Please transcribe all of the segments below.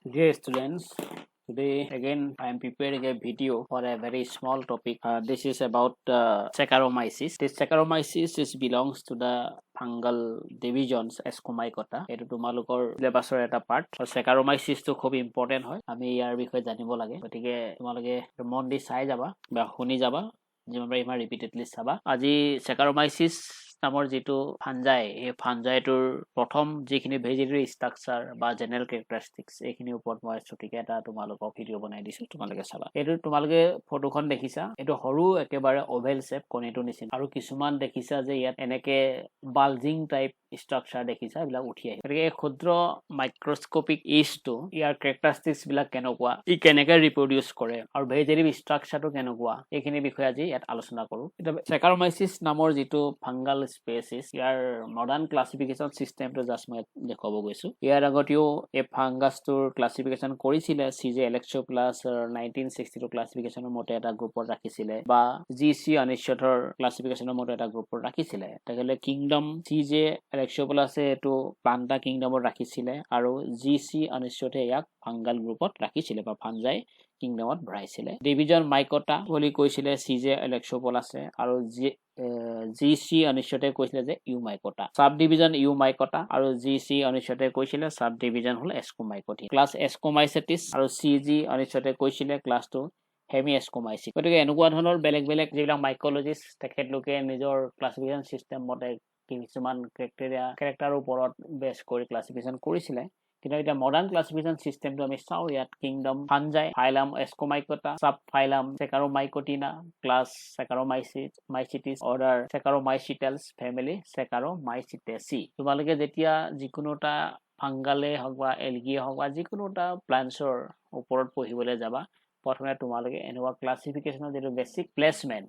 Dear students, today again I am preparing a video for a very small topic. This is about Saccharomyces. This Saccharomyces belongs to the fungal divisions Saccharomycota. এটো তোমালোকৰ সিলেবাছৰ এটা part. আৰু Saccharomyces টো খুব important হয়। আমি ইয়াৰ বিষয়ে জানিব লাগে। গতিকে তোমালোকে মন দি চাই যাবা বা শুনি যাবা। যিমান পাৰি ইমান ৰিপিটেডলি চাবা। আজি Saccharomyces নামৰ যেটো ফাঞ্জাই এই ফাঞ্জাইটোৰ প্ৰথম যিখিনি ভেজিটেটৰি ষ্ট্ৰাকচাৰ বা জেনেৰেল ক্যাৰেক্টাৰিষ্টিক্স এইখিনি ওপৰত মই ছুটিকে এটা তোমালোকক ভিডিও বনাই দিছো তোমালোকে চাবা এইটো তোমালোকে ফটোখন দেখিছা এইটো সৰু একেবাৰে ওভেল শেপ কণীটো নিচিনা আৰু কিছুমান দেখিছা যে ইয়াত এনেকে বালজিং টাইপ ষ্ট্ৰাকচাৰ দেখিছা এবিলাক উঠি আহে গতিকে ক্ষুদ্ৰ মাইক্ৰোস্কোপিক ইষ্টটো ইয়াৰ ক্যাৰেক্টাৰিষ্টিক্স বিলাক কেনেকুৱা ই কেনেকৈ ৰিপ্ৰডিউস কৰে আৰু ভেজিটেটিভ ষ্ট্ৰাকচাৰটো কেনেকুৱা এইখিনি বিষয়ে আজি ইয়াত আলোচনা কৰো এটা Saccharomyces নামৰ যেটো ফাংগাল species ইয়াৰ মডাৰ্ন ক্লাসিফিকেশন সিস্টেমটো জাস্ট মই দেখাব গৈছো ইয়াৰ আগতেও এই ফাংগাছটোৰ ক্লাসিফিকেশন কৰিছিলে CJ Alexoplas 1962 ক্লাসিফিকেশনৰ মতে এটা গ্ৰুপত ৰাখিছিলে বা GC অনিশ্চয়তৰ ক্লাসিফিকেশনৰ মতে এটা গ্ৰুপত ৰাখিছিলে তাকলে কিংডম CJ Alexoplas এটো প্লান্টা কিংডমত ৰাখিছিলে আৰু GC অনিশ্চয়তে ইয়াক ফাংগাল গ্ৰুপত ৰাখিছিলে বা ফাঞ্জাই কিংডমত ভৰাইছিলে ডিভিজন মাইকটা বুলি কৈছিলে CJ Alexoplas আৰু GC অনিশ্চয়তে কৈছিলে যে ইউমাইকটা সাব ডিভিজন ইউমাইকটা আৰু GC অনিশ্চয়তে কৈছিলে সাব ডিভিজন হল এস্কোমাইকটি ক্লাস এস্কোমাইসেটিস আৰু CG অনিশ্চয়তে কৈছিলে ক্লাসটো হেমি এস্কোমাইসিস গতিকে এনেকুৱা ধৰণৰ বেলেগ বেলেগ যিবিলাক মাইকোলজিষ্ট তেখেতলোকে নিজৰ ক্লাসিফিকেশন সিস্টেম মতে কিছুমান ক্যাৰেক্টাৰৰ ওপৰত বেছ কৰি ক্লাসিফিকেশন কৰিছিলে কিন্তু এটা মডাৰ্ন ক্লাসিফিকেশন সিস্টেমটো আমি চাও ইয়াত kingdom fungi phylum Ascomycota sub phylum Saccharomycotina class Saccharomyces order Saccharomycetales family Saccharomycetaceae তোমালোকে যেতিয়া যিকোনোটা ফাংগালে হক বা এলগিয়ে হক বা যিকোনোটা প্লান্টছৰ ওপৰত পঢ়িবলৈ যাবা প্ৰথমে তোমালোকে এনেকুৱা ক্লাসিফিকেশনৰ যেটো বেসিক প্লেসমেন্ট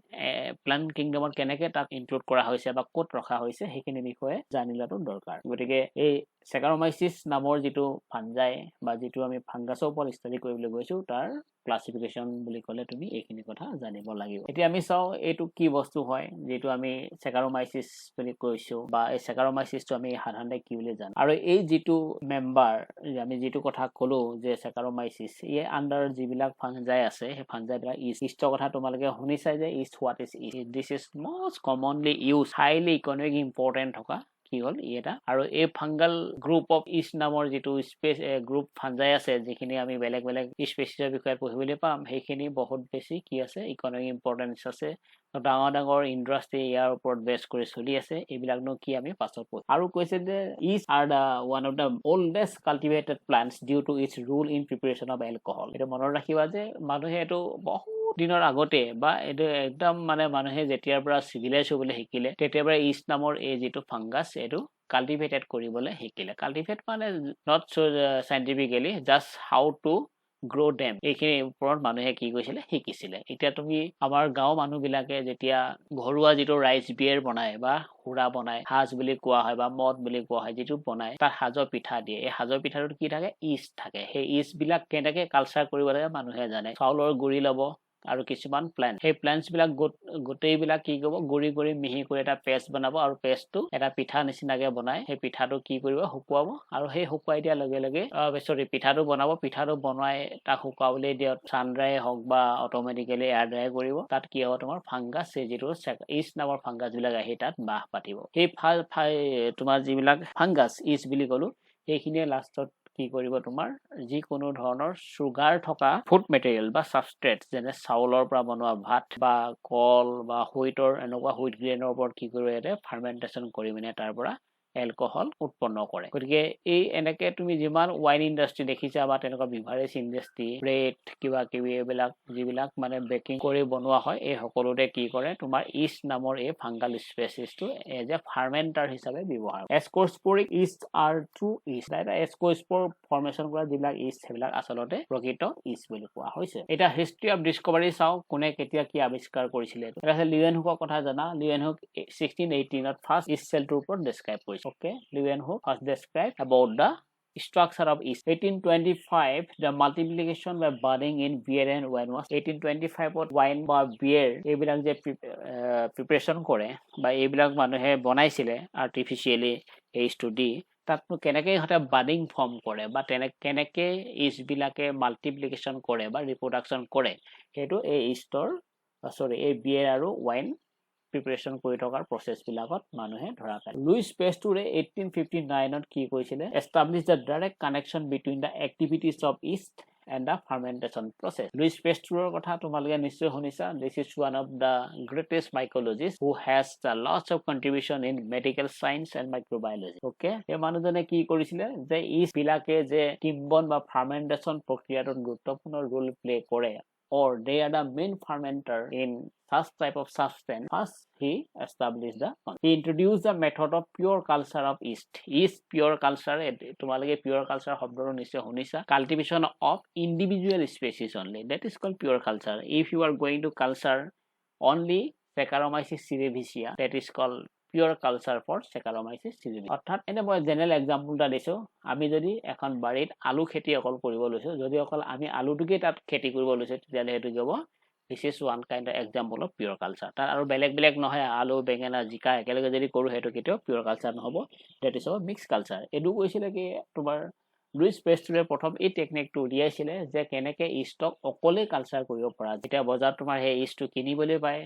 প্লান্ট কিংডমত কেনেকৈ তাক ইনক্লুড কৰা হৈছে বা ক'ত ৰখা হৈছে সেইখিনি বিষয়ে জানিলাটো দৰকাৰ গতিকে এই Saccharomyces নামৰ যেটো ফাঞ্জাই বা যেটো আমি ফাংগাছৰ ওপৰত ষ্টাডি কৰিবলৈ গৈছো তাৰ ক্লাসিফিকেশন বুলি ক'লে তুমি এইখিনি কথা জানিব লাগিব এতিয়া আমি চাও এইটো কি বস্তু হয় যেটো আমি Saccharomyces বুলি কৈছো বা এই Saccharomyces টো আমি সাধাৰণতে কি বুলি জানো আৰু এই যেটো মেম্বাৰ আমি যেটো কথা কলো যে Saccharomyces ই আন্ডাৰ যিবিলাক ফাঞ্জাই আছে সেই ফাঞ্জাই বিলাক ইষ্টৰ কথা তোমালোকে শুনিছাই যে yeast what is yeast this is most commonly use highly economic important থকা কি হল এটা আৰু এই ফাংগাল গ্ৰুপ অফ ইষ্ট নামৰ যেটো স্পেস গ্ৰুপ ফাঞ্জাই আছে যিখিনি আমি বেলেগ বেলেগ স্পেচিছৰ বিষয়ে পঢ়িবলৈ পাম সেইখিনি বহুত বেছি কি আছে ইকনমিক ইম্পৰ্টেন্স আছে ডাঙৰ ডাঙৰ ইন্ডাষ্ট্ৰি ইয়াৰ ওপৰত বেছ কৰি চলি আছে এইবিলাকনো কি আমি পাছত পঢ়িম আৰু কৈছে যে yeast are the one of the oldest cultivated plants due to its role in preparation of alcohol এটা মনত ৰাখিবা যে মানুহে এটো বহুত দিনৰ আগতে বা এটো একদম মানে মানুহে যেতিয়াৰ পৰা সিভিলাইজ হ'বলৈ শিকিলে তেতিয়াৰ পৰা ইষ্ট নামৰ এই যেটো ফাংগাছ এটো কাল্টিভেটেড কৰিবলৈ শিকিলে কাল্টিভেট মানে not so scientifically just how to grow them এইখিনি ওপৰত মানুহে কি কৈছিলে শিকিছিলে এতিয়া তুমি আমাৰ গাঁও মানুহ বিলাকে যেতিয়া ঘৰুৱা যেটো ৰাইচ বিয়েৰ বনায় বা হুৰা বনায় হাজ বুলি কোৱা হয় বা মদ বুলি কোৱা হয় যেটো বনায় তাৰ হাজৰ পিঠা দিয়ে এই হাজৰ পিঠাটোত কি থাকে ইষ্ট থাকে সেই ইষ্ট বিলাক কেনেকৈ কালচাৰ কৰিব লাগে মানুহে জানে চাউলৰ গুৰি লব আৰু কিছুমান প্লান্ট সেই প্লান্টস বিলাক গোটেই বিলাক কি কৰিব গুৰি গুৰি মিহি কৰি এটা পেষ্ট বনাব আৰু পেষ্টটো এটা পিঠা নিচিনাকে বনায় সেই পিঠাটো কি কৰিব শুকুৱাব আৰু সেই শুকুৱাই দিয়া লগে লগে পিঠাটো বনাব পিঠাটো বনাই তাক শুকুৱাবলৈ দিয়া সানড্ৰাই হক বা অটোমেটিক্যালি এয়াৰ ড্ৰাই কৰিব তাত কি হ'ব তোমাৰ ফাংগাছ যেটো ইষ্ট নামৰ ফাংগাছ বিলাক আহি তাত বাহ পাতিব সেই তোমাৰ যিবিলাক ফাংগাছ ইষ্ট বুলি কলো সেইখিনিয়ে লাষ্টত কি কৰিব তোমাৰ যি কোনো ধৰণৰ সুগাৰ থকা ফুড মেটেৰিয়েল বা সাবস্ট্ৰেট যেনে চাউলৰ পৰা বনোৱা ভাত বা কল বা হুইটৰ এনেকুৱা হুইট গ্ৰেইনৰ ওপৰত কি কৰিব এতে ফাৰ্মেন্টেশন কৰি মানে তাৰ পৰা এলকহল উৎপন্ন কৰে গতিকে এই এনেকে তুমি যিমান ওয়াইন ইন্ডাষ্ট্ৰি দেখিছা বা তেনেকুৱা বিভাৰেজ ইন্ডাষ্ট্ৰি ব্ৰেড কিবা কিবি এইবিলাক যিবিলাক মানে বেকিং কৰি বনোৱা হয় এই সকলোতে কি কৰে তোমাৰ ইষ্ট নামৰ এই ফাংগাল স্পেচিছটো এজ এ ফাৰ্মেন্টাৰ হিচাপে ব্যৱহাৰ এস্কোস্পোৰিক ইষ্ট আৰ ট্ৰু ইষ্ট এটা এস্কোস্পোৰ ফৰ্মেশন কৰা যিবিলাক ইষ্ট সেইবিলাক আচলতে প্ৰকৃত ইষ্ট বুলি কোৱা হৈছে এটা হিষ্ট্ৰী অফ ডিসকভাৰী চাও কোনে কেতিয়া কি আৱিষ্কাৰ কৰিছিলে এটা আছে লিউয়েনহুকৰ কথা জানা লিউয়েনহুক 1618 ত ফাৰ্স্ট ইষ্ট সেলটোৰ ওপৰত ডেসক্ৰাইব কৰিছে okay Leeuwenhoek first described about the structure of yeast 1825 the multiplication by budding in beer and wine was 1825 ত wine বা beer এইবিলাক যে প্ৰিপাৰেচন কৰে বা এইবিলাক মানুহে বনাইছিলে আৰ্টিফিশিয়ালি এইটো দি তাতনো কেনেকৈ ইহঁতে বাডিং ফৰ্ম কৰে বা কেনেকৈ ইষ্টবিলাকে মাল্টিপ্লিকেশ্যন কৰে বা ৰিপ্ৰডাকশ্যন কৰে সেইটো এই ইষ্টৰ এই বিয়েৰ আৰু ৱাইন প্ৰিপাৰেশ্যন কৰি থকাৰ প্ৰচেছবিলাকত মানুহে ধৰা পায়। লুইছ পেষ্টুৰে 1859ত কি কৈছিলে, establish the direct connection between the activities of East and the fermentation process. Louis Pasteur's কথা তোমালোকে নিশ্চয় শুনিছা. This is one of the greatest mycologists who has lots of contribution in medical science and microbiology. Okay, এই মানুহজনে কি কৰিছিলে যে ইষ্ট বিলাকে যে কিম্বন বা ফাৰ্মেন্টেশ্যন প্ৰক্ৰিয়াটোত গুৰুত্বপূৰ্ণ ৰোল প্লে কৰে, or they are the main fermenter in such type of substance. First, he established he introduced the method of pure culture of yeast. Yeast pure culture, তোমালোকে pure culture শব্দটো নিশ্চয় শুনিছা. Cultivation of individual species only. That is called pure culture. If you are going to culture only Saccharomyces cerevisiae, that is called pure culture for Saccharomyces cerevisiae. অৰ্থাৎ এনে মই general example এটা দিছো, আমি যদি এখন বাৰীত আলু খেতি অকল কৰিব লৈছো, যদি অকল আমি আলুটোকে তাত খেতি কৰিব লৈছো, তেতিয়াহ'লে সেইটো কি হ'ব, this is one kind of example of pure culture. তাৰ আৰু বেলেগ নহয়, আলু বেঙেনা জিকা একেলগে যদি কৰো সেইটো কেতিয়াও pure culture নহ'ব, that is a mixed culture. এইটো কৈছিলে কি তোমাৰ লুইছ পেষ্টুৰে প্ৰথম এই টেকনিকটো উলিয়াইছিলে যে কেনেকৈ ইষ্টক অকলে কালচাৰ কৰিব পৰা। যেতিয়া বজাৰত তোমাৰ সেই ইষ্টটো কিনিবলৈ পায়,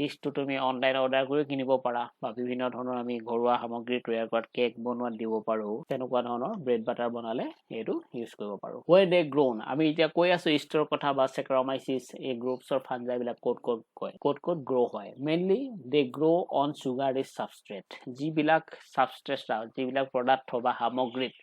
ইষ্টটো তুমি অনলাইন অৰ্ডাৰ কৰি কিনিব পাৰা বা বিভিন্ন ধৰণৰ আমি ঘৰুৱা সামগ্ৰী তৈয়াৰ কৰাত কেক বনোৱাত দিব পাৰো, তেনেকুৱা ধৰণৰ ব্ৰেড বাটাৰ বনালে এইটো ইউজ কৰিব পাৰো। where they grown, আমি এতিয়া কৈ আছো ইষ্টৰ কথা বা Saccharomyces এই গ্ৰুপছৰ ফাঞ্জাই বিলাক ক'ত গ্ৰো হয়। Mainly they grow on sugar rich substrate. যিবিলাক পদাৰ্থ বা সামগ্ৰীত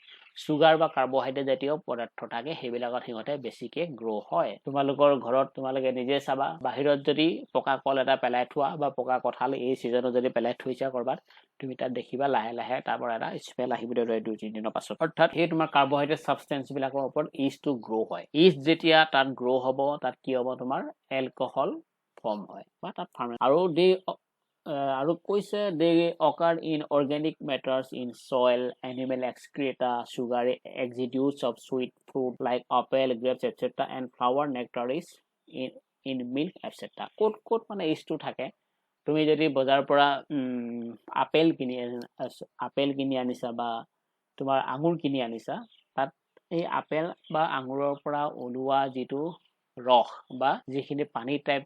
সুগাৰ বা কাৰ্বহাইড্ৰেট জাতীয় পদাৰ্থ থাকে সেইবিলাকত সিহঁতে বেছিকে গ্ৰো হয়। তোমালোকৰ ঘৰত তোমালোকে নিজে চাবা, বাহিৰত যদি পকা কল এটা পেলাই থোৱা বা পকা কঁঠাল এই সিজনত যদি পেলাই থৈছা কৰবাত, তুমি তাত দেখিবা লাহে তাৰ পৰা এটা স্মেল আহিবলৈ ধৰে 2-3 দিনৰ পাছত। অৰ্থাৎ এই তোমাৰ কাৰ্বহাইড্ৰেট সাবষ্টেন্স বিলাকৰ ওপৰত ইষ্টটো গ্ৰো হয়। ইষ্ট যেতিয়া তাত গ্ৰো হ'ব, তাত কি হ'ব, তোমাৰ এলকহল ফৰ্ম হয় বা তাত আৰু কৈছে they occur in organic matters in soil, animal excreta, sugary exudates of sweet fruit like apple, grapes, etc. and flower nectar is in milk, etc. ক'ত মানে ইষ্টটো থাকে, তুমি যদি বজাৰৰ পৰা আপেল কিনি আনিছা বা তোমাৰ আঙুৰ কিনি আনিছা, তাত এই আপেল বা আঙুৰৰ পৰা ওলোৱা যিটো ৰস বা যিখিনি পানী টাইপ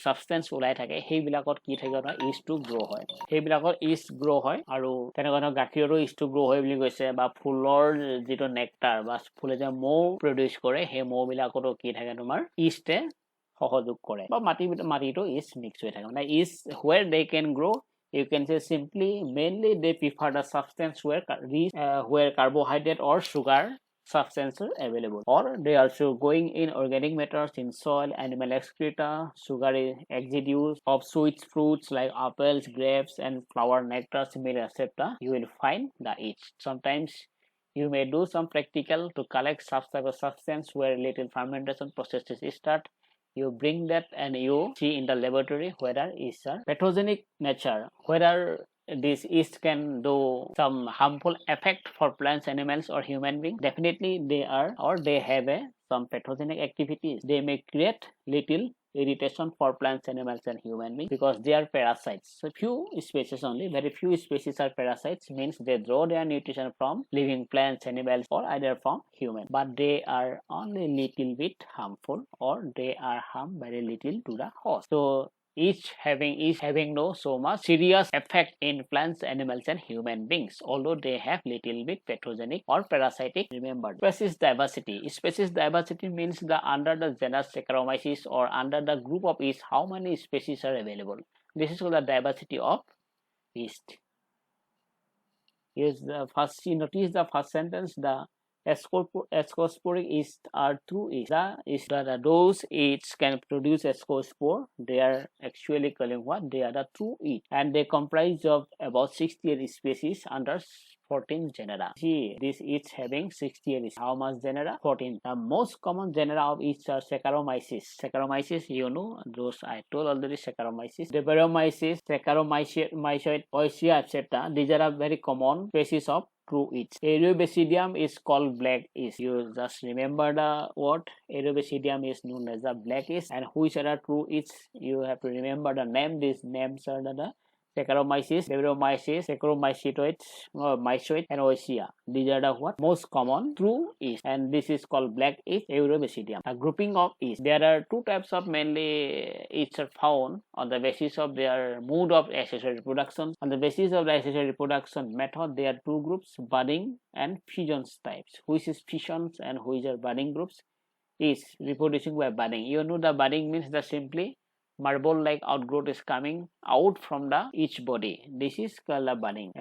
সাবষ্টেন্স ওলাই থাকে সেইবিলাকত কি থাকে না, ইষ্টটো গ্ৰো হয়। সেইবিলাকৰ ইষ্ট গ্ৰো হয় আৰু তেনেকুৱা গাখীৰৰো ইষ্টটো গ্ৰো হয় বুলি কৈছে, বা ফুলৰ যিটো নেক্টাৰ বা ফুলে যে মৌ প্ৰডিউচ কৰে সেই মৌ বিলাকতো কি থাকে, তোমাৰ ইষ্টে সহযোগ কৰে বা মাটিটো ইষ্ট মিক্স হৈ থাকে। মানে ইষ্ট where they can grow, you can say simply mainly they prefer the substance where carbohydrate or sugar substances available, or they also going in organic matters in soil, animal excreta, sugary exudates of sweet fruits like apples, grapes, and flower nectars, milk, etc. You will find the yeast. Sometimes you may do some practical to collect such type of substance where little fermentation processes start. You bring that and you see in the laboratory whether yeast are pathogenic nature, whether this yeast can do some harmful effect for plants, animals, or human beings. Definitely they are, or they have some pathogenic activities. They may create little irritation for plants, animals, and human beings because they are parasites. So few species only, very few species are parasites, means they draw their nutrition from living plants, animals, or either from human, but they are only little bit harmful, or they are harm very little to the host. So each having no so much serious effect in plants, animals, and human beings, although they have little bit pathogenic or parasitic. Remember, species diversity means the under the genus Saccharomyces or under the group of yeast, how many species are available. This is called the diversity of yeast. Notice the first sentence, the ascosporic yeast are true yeast. Those yeasts can produce ascospore. They are actually calling what? They are the true yeast, and they comprise of about 68 species under 14 genera. See, this yeast having 68. How much genera? 14. The most common genera of yeast are Saccharomyces, you know, those I told already, Saccharomyces, Deberomyces, Saccharomyces, Oisia, etc. These are very common species of true yeast. Aerobasidium is called black yeast. You just remember the word. Aerobasidium is known as the black yeast. And which are the true yeast? You have to remember the name. These names are the Saccharomyces, Saccharomyces, Mycoid, and Oecia. These are the what most common true yeast, and this is called black yeast, Eurobasidium. A grouping of yeast. There are two types of mainly yeasts are found on the basis of their mode of asexual reproduction. On the basis of the asexual reproduction method, there are two groups: budding and fission types. Which is fissions and which are budding groups? Is reproducing by budding. You know the budding means that simply marble like outgrowth is coming out from the each body. This is called the budding.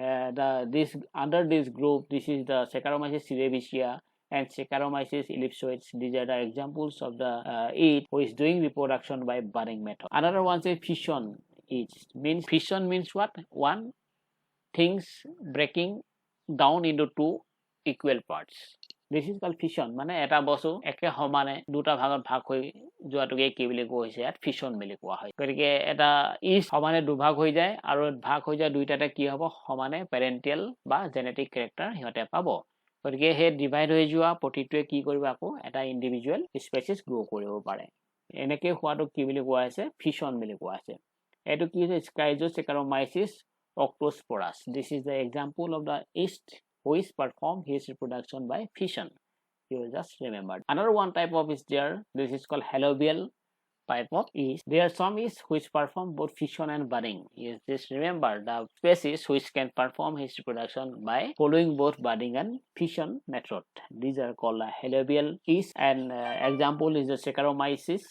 Under this group, this is the Saccharomyces cerevisiae and Saccharomyces ellipsoides. These are the examples of the yeast who is doing reproduction by budding method. Another one is fission yeast. Fission means what? One things breaking down into two equal parts. This is called fission. মানে এটা বস্তু একে সমানে দুটা ভাগত ভাগ হৈ যোৱাটোকে কি বুলি কোৱা হৈছে ইয়াত ফিশন বুলি কোৱা হয়। গতিকে এটা ইষ্ট সমানে দুভাগ হৈ যায় আৰু ভাগ হৈ যায় দুইটাতে কি হ'ব সমানে পেৰেণ্টিয়েল বা জেনেটিক কেৰেক্টাৰ সিহঁতে পাব। গতিকে সেই ডিভাইড হৈ যোৱা প্ৰতিটোৱে কি কৰিব আকৌ এটা ইণ্ডিভিজুৱেল স্পেচিছ গ্ৰো কৰিব পাৰে। এনেকৈ হোৱাটো কি বুলি কোৱা হৈছে ফিশন বুলি কোৱা হৈছে। এইটো কি হৈছে Saccharomyces octosporus. This is the example of the yeast which perform his reproduction by fission. You will just remember. Another one type of is there. This is called halobial type of yeast. There are some yeast which perform both fission and budding. Yes, just remember the species which can perform his reproduction by following both budding and fission method. These are called halobial yeast, and example is the Saccharomyces,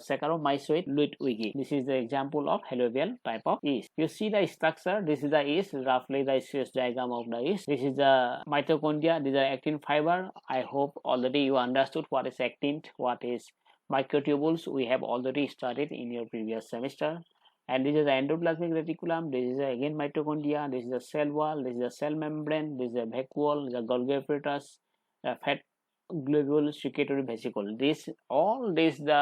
Saccharomyces ludwigi. This is the example of halobial type of yeast. You see the structure. This is the yeast, roughly the Swiss diagram of the yeast. This is the mitochondria. These are actin fiber. I hope already you understood what is actin, what is microtubules. We have already studied in your previous semester. And this is the endoplasmic reticulum. This is again mitochondria. This is the cell wall. This is the cell membrane. This is the vacuole, the Golgi apparatus, the fat globule, secretory vesicle. All these the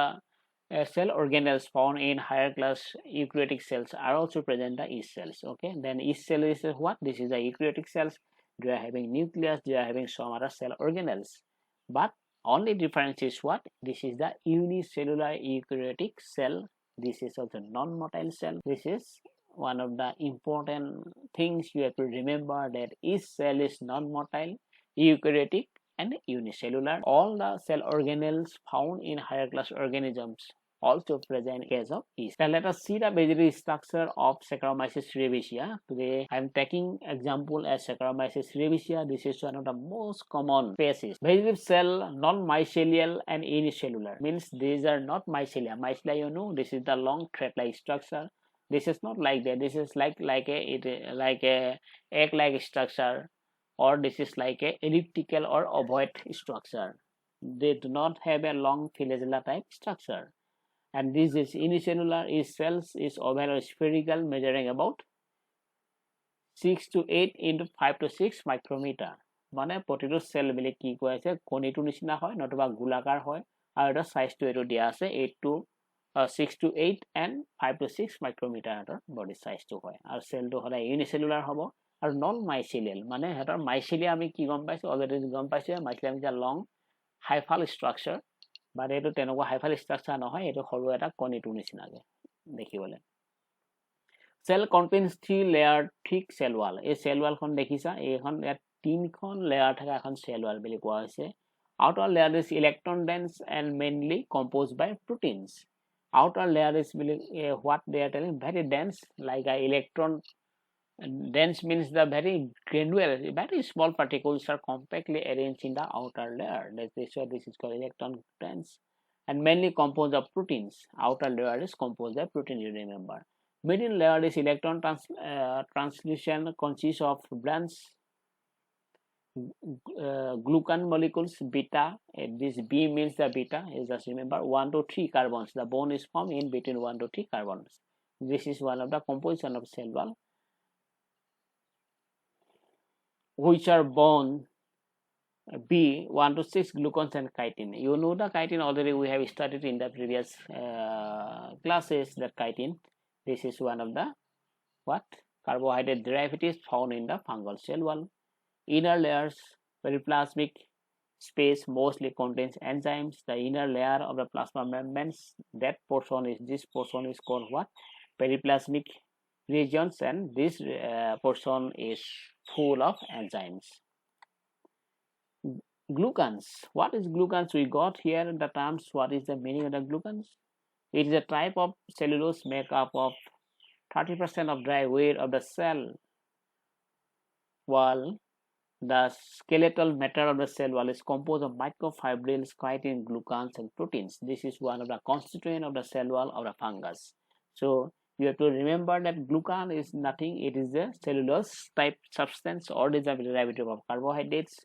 cell organelles found in higher class eukaryotic cells are also present the yeast cells. Okay, then yeast cell is what? This is the eukaryotic cells. They are having nucleus. They are having some other cell organelles, but only difference is what? This is the unicellular eukaryotic cell. This is also non-motile cell. This is one of the important things you have to remember, that each cell is non-motile, eukaryotic, and unicellular. All the cell organelles found in higher class organisms also present in case of yeast. Now let us see the basic structure of Saccharomyces cerevisiae. Today I am taking example as Saccharomyces cerevisiae. This is one of the most common species. Vegetative cell, non-mycelial and unicellular. Means these are not mycelia. Mycelia, you know, this is the long thread-like structure. This is not like that. This is like a egg-like structure, or this is like a elliptical or ovoid structure. They do not have a long flagella type structure. And this is unicellular. Its cells is oval or spherical, measuring about 6 to 8 into 5 to 6 micrometer. মানে প্ৰতিটো sell বিলে কি কৈ আছে কণীটো নিচিনা হয় নতুবা গোলাকাৰ হয় আৰু এটা সাইজটো এটো দিয়া আছে 6 to 8 and 5 to 6 micrometer এটাৰ বডি সাইজটো হয় আৰু সেলটো হলে ইউনিসেলুলাৰ হ'ব আৰু নন মাইসেলিয়াল মানে হেতৰ মাইসেলিয়া আমি কি গম পাইছো অলৰেডি গম পাইছো mycelium is a long hyphal structure but এটো তেনেকুৱা হাইফাল স্ট্ৰাকচাৰ নহয় এটো সৰু এটা কণীটো নিচিনাকে দেখিবলে cell contains 3 layered thick cell wall. A cell wall খন দেখিছা এইখন ইয়াত তিনখন লেয়াৰ থকা এখন cell wall বুলি কোৱা হৈছে. Outer layer is electron dense and mainly composed by proteins. Outer layer is what they are telling very dense, like a electron dense means the very granular, very small particles are compactly arranged in the outer layer. That's why this is called electron dense and mainly composed of proteins. Outer layer is composed of protein, you remember. Middle layer is electron translution, consists of branched glucan molecules beta. This B means the beta is just remember 1 to 3 carbons. The bond is formed in between 1 to 3 carbons. This is one of the composition of cell wall, which are bound B 1 to 6 glucans and chitin. You know the chitin already we have studied in the previous classes. That chitin, this is one of the what carbohydrate derivatives found in the fungal cell wall. Inner layers periplasmic space mostly contains enzymes. The inner layer of the plasma membranes, that portion is this portion is called what? Periplasmic regions, and this portion is full of enzymes. Glucans. What is glucans? We got here the terms. What is the meaning of the glucans? It is a type of cellulose made up of 30% of dry weight of the cell wall. The skeletal matter of the cell wall is composed of microfibrils, chitin, glucans, and proteins. This is one of the constituent of the cell wall of the fungus. So you have to remember that glucan is nothing. It is a cellulose type substance or is a derivative of carbohydrates.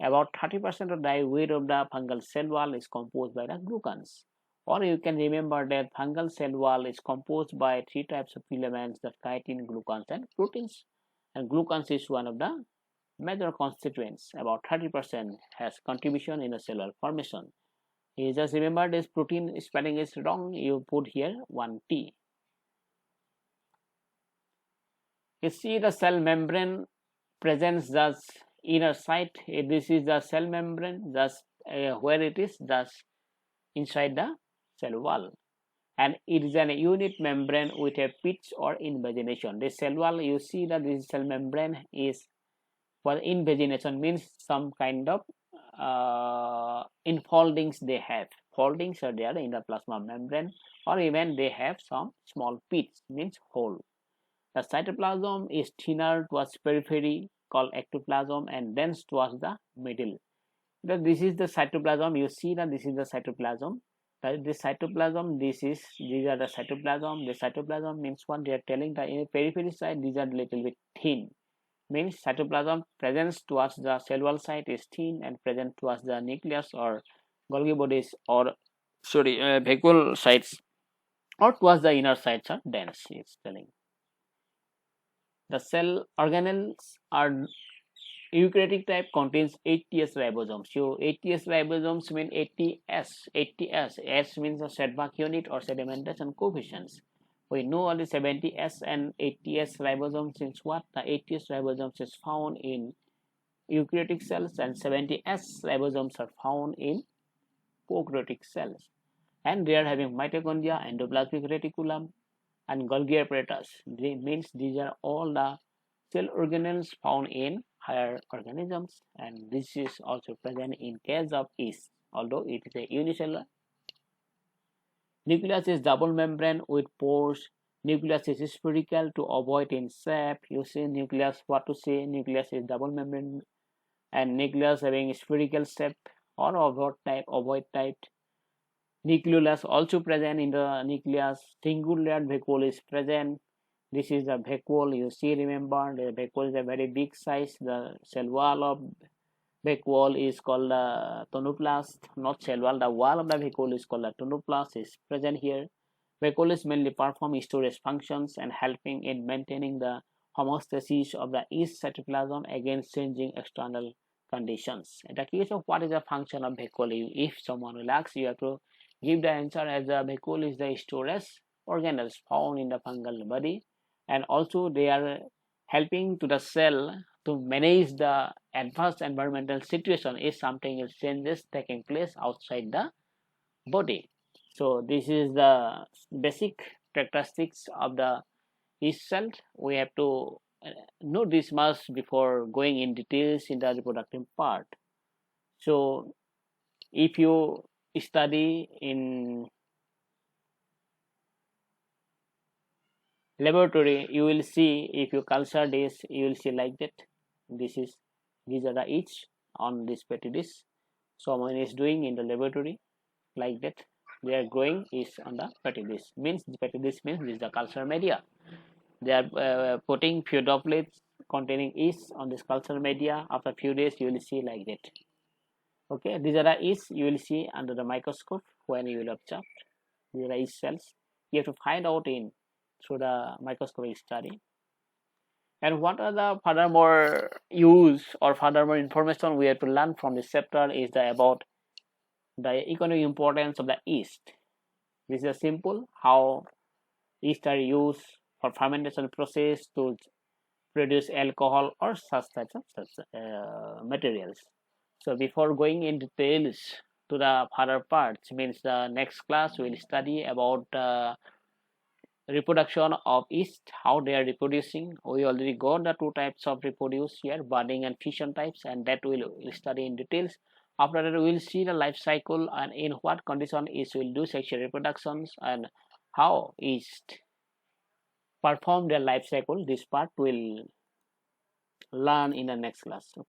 About 30% of the weight of the fungal cell wall is composed by the glucans. Or you can remember that fungal cell wall is composed by three types of filaments: that chitin, glucans, and proteins. And glucans is one of the major constituents. About 30% has contribution in the cellular formation. You just remember this protein spelling is wrong. You put here 1T. You see the cell membrane presents just inner side. This is the cell membrane, just where it is, just inside the cell wall, and it is an unit membrane with a pitch or invagination. This cell wall, you see that this cell membrane is, well, invagination means some kind of infoldings they have. Foldings are there in the plasma membrane, or even they have some small pits, means hole. The cytoplasm is thinner towards periphery, called ectoplasm, and dense towards the middle. This is the cytoplasm. You see that this is the cytoplasm. This cytoplasm, these are the cytoplasm. The cytoplasm means what they are telling, that in the periphery side these are little bit thin. Means cytoplasm presence towards the cell wall side is thin, and present towards the nucleus or Golgi bodies, or vacuole sides, or towards the inner sides are dense. It's telling. The cell organelles are eukaryotic type, contains 80S ribosomes. So 80S ribosomes mean 80S. 80S. S means the setback unit or sedimentation coefficients. We know only 70S and 80S ribosomes, since what? The 80S ribosomes is found in eukaryotic cells, and 70S ribosomes are found in prokaryotic cells. And they are having mitochondria, endoplasmic reticulum, and Golgi apparatus. Means these are all the cell organelles found in higher organisms, and this is also present in case of yeast, although it is a unicellular. Nucleus is double membrane with pores. Nucleus is spherical to avoid in shape. You see nucleus, what to say? Nucleus is double membrane, and nucleus having spherical shape or ovoid type. Nucleolus also present in the nucleus. Single-layer vacuole is present. This is the vacuole. You see, remember, the vacuole is a very big size. The cell wall of vacuole is called the tonoplast, not cell wall. The wall of the vacuole is called the tonoplast, is present here. Vacuoles mainly perform storage functions and helping in maintaining the homeostasis of the yeast cytoplasm against changing external conditions. In the case of what is the function of vacuole, if someone will ask, you have to give the answer as the vacuole is the storage organelles found in the fungal body, and also they are helping to the cell to manage the adverse environmental situation if something is changes taking place outside the body. So this is the basic characteristics of the yeast cell. We have to know this much before going in details in the reproductive part. So if you study in laboratory, you will see, if you culture this, you will see like that. These are the yeast on this petri dish. Someone is doing in the laboratory like that. They are growing is on the petri dish. Means the petri dish means this is the culture media. They are putting few droplets containing yeast on this culture media. After few days, you will see like that. Okay, these are the yeast you will see under the microscope when you will observe. These are yeast cells. You have to find out in through the microscopic study. And what are the furthermore use or furthermore information we have to learn from this chapter is about the economic importance of the yeast. This is simple how yeast are used for fermentation process to produce alcohol or such types of materials. So before going in details to the further parts, means the next class we will study about reproduction of yeast, how they are reproducing. We already got the two types of reproduce here, budding and fission types, and that we'll study in details. After that, we'll see the life cycle and in what condition yeast will do sexual reproductions and how yeast perform their life cycle. This part we'll learn in the next class.